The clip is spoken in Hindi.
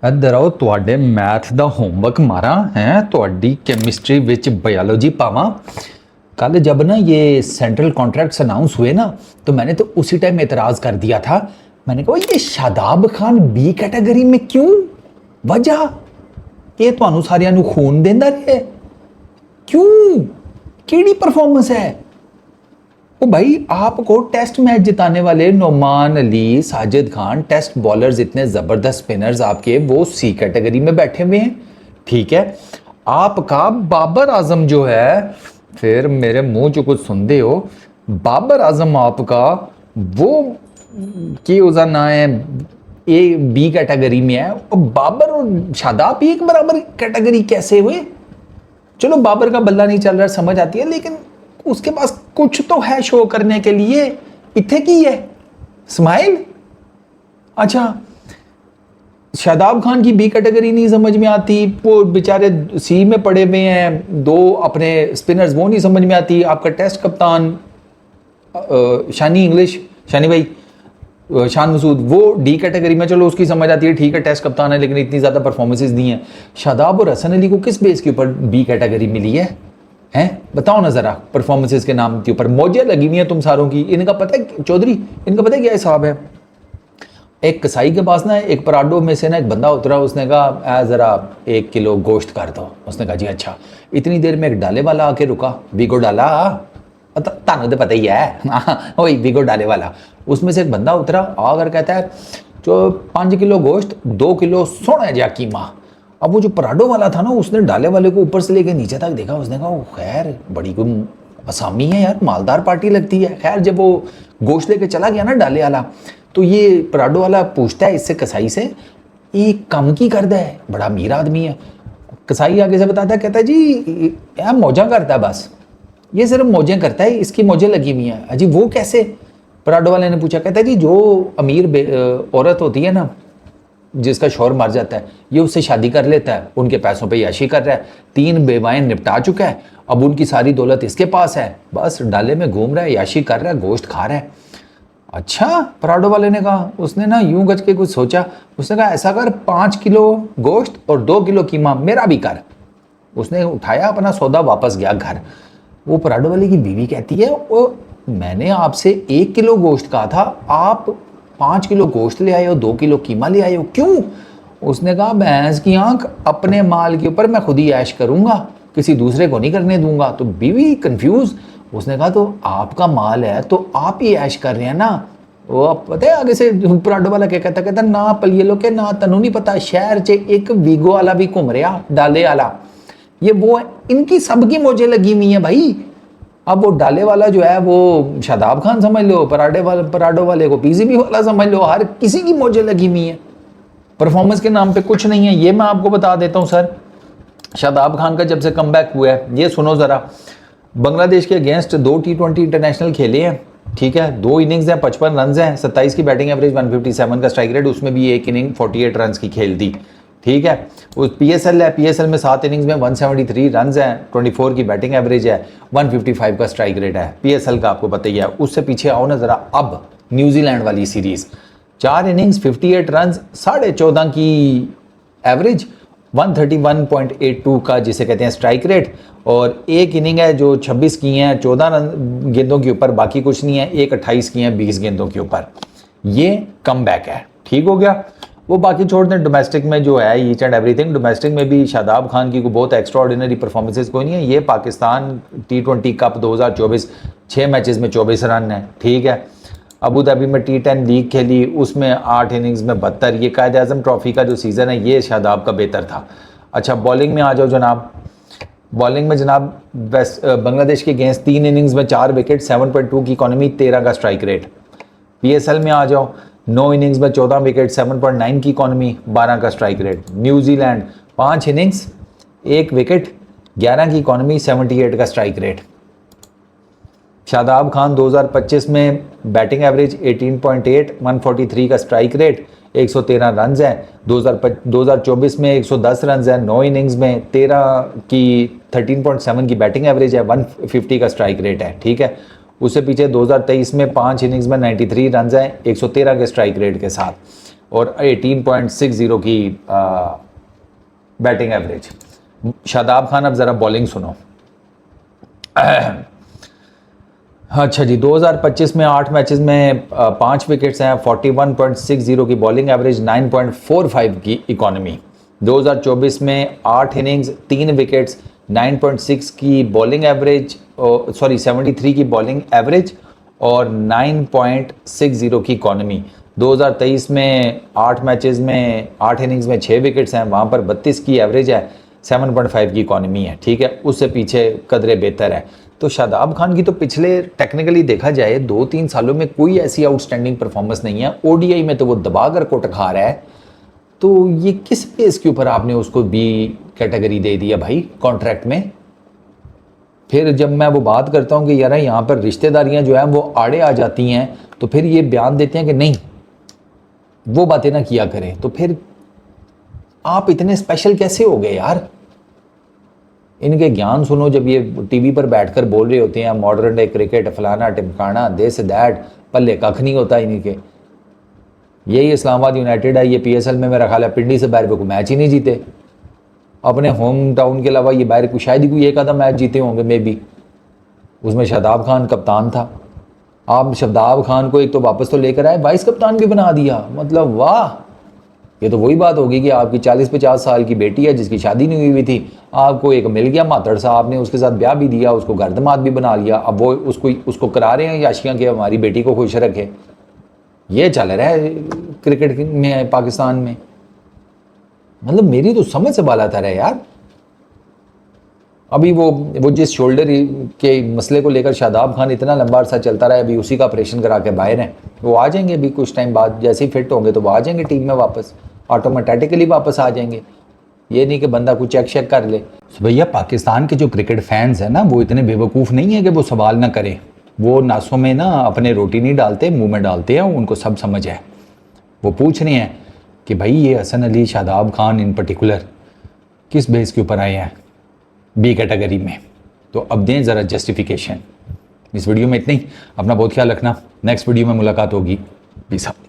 इधर आओ ਤੁਹਾਡੇ मैथ ਦਾ होमवर्क मारा है ਤੁਹਾਡੀ केमिस्ट्री विच बायोलॉजी पावा। कल जब ना ये सेंट्रल कॉन्ट्रैक्ट्स अनाउंस हुए ना तो मैंने तो उसी टाइम एतराज़ कर दिया था। मैंने कहा ये शादाब खान बी कैटेगरी में क्यों? वजह ये ਤੁਹਾਨੂੰ ਸਾਰਿਆਂ ਨੂੰ खून देंदा रहे क्यों? केड़ी परफॉर्मेंस है ओ भाई? आपको टेस्ट मैच जिताने वाले नोमान अली, साजिद खान, टेस्ट बॉलर्स इतने ज़बरदस्त स्पिनर्स आपके वो सी कैटेगरी में बैठे हुए हैं, ठीक है। आपका बाबर आजम जो है, फिर मेरे मुंह जो कुछ सुनते हो, बाबर आजम आपका वो की उज़ा ना है ए बी कैटेगरी में है और बाबर और शादाब एक बराबर कैटेगरी कैसे हुए? चलो बाबर का बल्ला नहीं चल रहा, समझ आती है, लेकिन उसके पास कुछ तो है शो करने के लिए। इतने की है स्माइल। अच्छा, शादाब खान की बी कैटेगरी नहीं समझ में आती, वो बेचारे सी में पड़े हुए हैं, दो अपने स्पिनर्स वो नहीं समझ में आती। आपका टेस्ट कप्तान शानी भाई शान मसूद वो डी कैटेगरी में, चलो उसकी समझ आती है, ठीक है, टेस्ट कप्तान है, लेकिन इतनी ज़्यादा परफॉर्मेंसेस दी हैं। शादाब और हसन अली को किस बेस के ऊपर बी कैटेगरी मिली है? हैं बताओ ना ज़रा। परफॉर्मेंसेस के नाम के ऊपर मौजें लगी हुई हैं तुम सारों की। इनका पता है चौधरी, इनका पता है क्या हिसाब है? एक कसाई के पास ना एक पराडो में से ना एक बंदा उतरा, उसने कहा ज़रा 1 किलो गोश्त कर दो। उसने कहा जी अच्छा। इतनी देर में एक डाले वाला आके रुका, वीगो डाला, तानू तो पता ही है वही वीगो डाले वाला। उसमें से एक बंदा उतरा आकर कहता है जो 5 किलो गोश्त, 2 किलो सोना जा कीमा। अब वो जो पराडो वाला था ना, उसने डाले वाले को ऊपर से लेके नीचे तक देखा। उसने कहा खैर बड़ी कोई असामी है यार, मालदार पार्टी लगती है। खैर जब वो गोश्त लेके चला गया ना डाले वाला, तो ये पराडो वाला पूछता है इससे कसाई से, ये कम की करता है, बड़ा अमीर आदमी है। कसाई आगे से बताता है, कहता है जी यार मौजा करता है, बस ये सिर्फ मौजें करता है, इसकी मौजें लगी हुई हैं। अजी वो कैसे? पराडो वाले ने पूछा। कहता है जी जो अमीर औरत होती है ना, जिसका शौहर मर जाता है, ये उससे शादी कर लेता है, उनके पैसों पे याशी कर रहा है, 3 बेवाएं निपटा चुका है, अब उनकी सारी दौलत इसके पास है, बस डाले में घूम रहा है, याशी कर रहा है, गोश्त खा रहा है। अच्छा, पराडो वाले ने कहा। उसने ना यूं गज के कुछ सोचा। उसने कहा ऐसा कर, 5 किलो गोश्त और 2 किलो कीमा मेरा भी कर। उसने उठाया अपना सौदा, वापस गया घर। वो पराडो वाले की बीवी कहती है वो मैंने आपसे 1 किलो गोश्त कहा था, आप 5 किलो गोश्त ले आए हो, 2 किलो कीमा ले आए हो, क्यों? उसने कहा भैंस की आंख, अपने माल के ऊपर मैं खुद ही ऐश करूंगा, किसी दूसरे को नहीं करने दूंगा। तो बीवी कंफ्यूज। उसने कहा तो आपका माल है तो आप ही ऐश कर रहे हैं ना। वो पता है आगे से पराडो वाला क्या कहता? कहता ना पलिए लो के ना तनु नहीं पता, शहर च एक वीगो वाला भी घूम रहा, डाले वाला, ये वो है, इनकी सबकी मौजें लगी हुई है भाई। अब वो डाले वाला जो है वो शादाब खान समझ लो, पराडो वाले को पीसीबी वाला समझ लो, हर किसी की मौजें लगी हुई है। परफॉर्मेंस के नाम पे कुछ नहीं है, ये मैं आपको बता देता हूँ सर। शादाब खान का जब से कमबैक हुआ है, ये सुनो ज़रा। बांग्लादेश के अगेंस्ट 2 T20 इंटरनेशनल खेले हैं, ठीक है, 2 इनिंग्स हैं, 55 रन हैं, 27 की बैटिंग एवरेज, 157 का स्ट्राइक रेट, उसमें भी एक इनिंग 48 रन की खेल दी, ठीक है। उस पीएसएल है, पीएसएल में 7 इनिंग्स में 173 रन हैं, 24 की बैटिंग एवरेज है, 155 का स्ट्राइक रेट है पीएसएल का, आपको पता ही है। उससे पीछे आओ ना ज़रा, अब न्यूजीलैंड वाली सीरीज़, 4 इनिंग्स 58 रन, 14.5 की एवरेज, 131.82 का जिसे कहते हैं स्ट्राइक रेट, और एक इनिंग है जो 26 की हैं, 14 रन गेंदों के ऊपर, बाकी कुछ नहीं है, एक 28 की हैं 20 गेंदों के ऊपर। ये कम बैक है, ठीक हो गया। वो बाकी छोड़ दें, डोमेस्टिक में जो है ईच एंड एवरीथिंग, डोमेस्टिक में भी शादाब खान की को बहुत एक्स्ट्रा ऑर्डिनरी परफॉर्मेंसेज कोई नहीं है। ये पाकिस्तान T20 कप 2024 6 मैचेस में 24 रन है, ठीक है। अबू धाबी में T10 लीग खेली, उसमें 8 इनिंग्स में 72। ये कायद आज़म ट्रॉफी का जो सीज़न है ये शादाब का बेहतर था। अच्छा, बॉलिंग में आ जाओ जनाब। बॉलिंग में जनाब बांग्लादेश के अगेंस्ट 3 इनिंग्स में 4 विकेट, 7.2 की इकॉनमी, 13 का स्ट्राइक रेट। पीएसएल में आ जाओ, 9 इनिंग्स में 14 विकेट, 7.9 की इकॉनमी, 12 का strike rate. New Zealand 5 innings 1 wicket, 11 की इकॉनमी, 78 का स्ट्राइक रेट। शादाब खान 2025 में बैटिंग एवरेज 18.8, 143 का स्ट्राइक रेट, 113 रन हैं। 2024 में 110 रन हैं, 9 इनिंग्स में 13.7 की बैटिंग एवरेज है, 150 का स्ट्राइक रेट है, ठीक है। उससे पीछे 2023 में 5 इनिंग्स में 93 रन हैं, 113 के स्ट्राइक रेट के साथ। और 18.60 की बैटिंग एवरेज। शादाब खान अब ज़रा बॉलिंग सुनो। अच्छा जी, 2025 में 8 मैचेस में 5 विकेट्स हैं, 41.60 की बॉलिंग एवरेज, 9.45 की इकॉनमी। 2024 में 8 इनिंग्स 3 विकेट्स, 9.6 की बॉलिंग एवरेज, सॉरी 73 की बॉलिंग एवरेज और 9.60 की इकॉनमी। 2023 में 8 मैचेस में 8 इनिंग्स में 6 विकेट्स हैं, वहाँ पर 32 की एवरेज है, 7.5 की इकॉनमी है। ठीक है, उससे पीछे कदरे बेहतर है। तो शादाब खान की तो पिछले टेक्निकली देखा जाए 2-3 सालों में कोई ऐसी आउटस्टैंडिंग परफॉर्मेंस नहीं है। ओडीआई में तो वो दबा कर कोट खा रहा है। तो ये किस बेस के ऊपर आपने उसको बी कैटेगरी दे दिया भाई कॉन्ट्रैक्ट में? फिर जब मैं वो बात करता हूँ कि यार यहाँ पर रिश्तेदारियाँ जो हैं वो आड़े आ जाती हैं, तो फिर ये बयान देते हैं कि नहीं वो बातें ना किया करें। तो फिर आप इतने स्पेशल कैसे हो गए यार? इनके ज्ञान सुनो जब ये टीवी पर बैठकर बोल रहे होते हैं मॉडर्न डे क्रिकेट फलाना टिमकाना दिस दैट, पल्ले कख नहीं होता इनके। यही इस्लामाबाद यूनाइटेड है, ये पीएसएल में मेरा ख्याल है पिंडी से बाहर पे कोई मैच ही नहीं जीते। अपने होम टाउन के अलावा ये बाहर शायद ही कोई एक आधा मैच जीते होंगे मे बी। उसमें शादाब खान कप्तान था। आप शादाब खान को एक तो वापस तो लेकर आए, वाइस कप्तान भी बना दिया। मतलब वाह, ये तो वही बात होगी कि आपकी 40-50 साल की बेटी है जिसकी शादी नहीं हुई थी, आपको एक मिल गया मातड़ साहब ने, उसके साथ ब्याह भी दिया, उसको गर्दमात भी बना लिया। अब वो उसको करा रहे हैं याशियाँ कि हमारी बेटी को खुश रखे। ये चल रहा है क्रिकेट में पाकिस्तान में। मतलब मेरी तो समझ से बाला था रहे यार। अभी वो जिस शोल्डर के मसले को लेकर शादाब खान इतना लंबा अरसा चलता रहा है, अभी उसी का ऑपरेशन करा के बाहर हैं। वो आ जाएंगे अभी कुछ टाइम बाद, जैसे ही फिट होंगे तो वो आ जाएंगे टीम में वापस, ऑटोमेटिकली वापस आ जाएंगे। ये नहीं कि बंदा कुछ चेक कर ले। तो भैया पाकिस्तान के जो क्रिकेट फैंस हैं ना वो इतने बेवकूफ़ नहीं है कि वो सवाल ना करें। वो नासों में ना अपने रोटी नहीं डालते, मुँह में डालते हैं, उनको सब समझ है। वो पूछ रहे हैं कि भाई ये हसन अली शादाब खान इन पर्टिकुलर किस बेस के ऊपर आए हैं बी कैटेगरी में, तो अब दें ज़रा जस्टिफिकेशन। इस वीडियो में इतना ही। अपना बहुत ख्याल रखना, नेक्स्ट वीडियो में मुलाकात होगी। Peace out.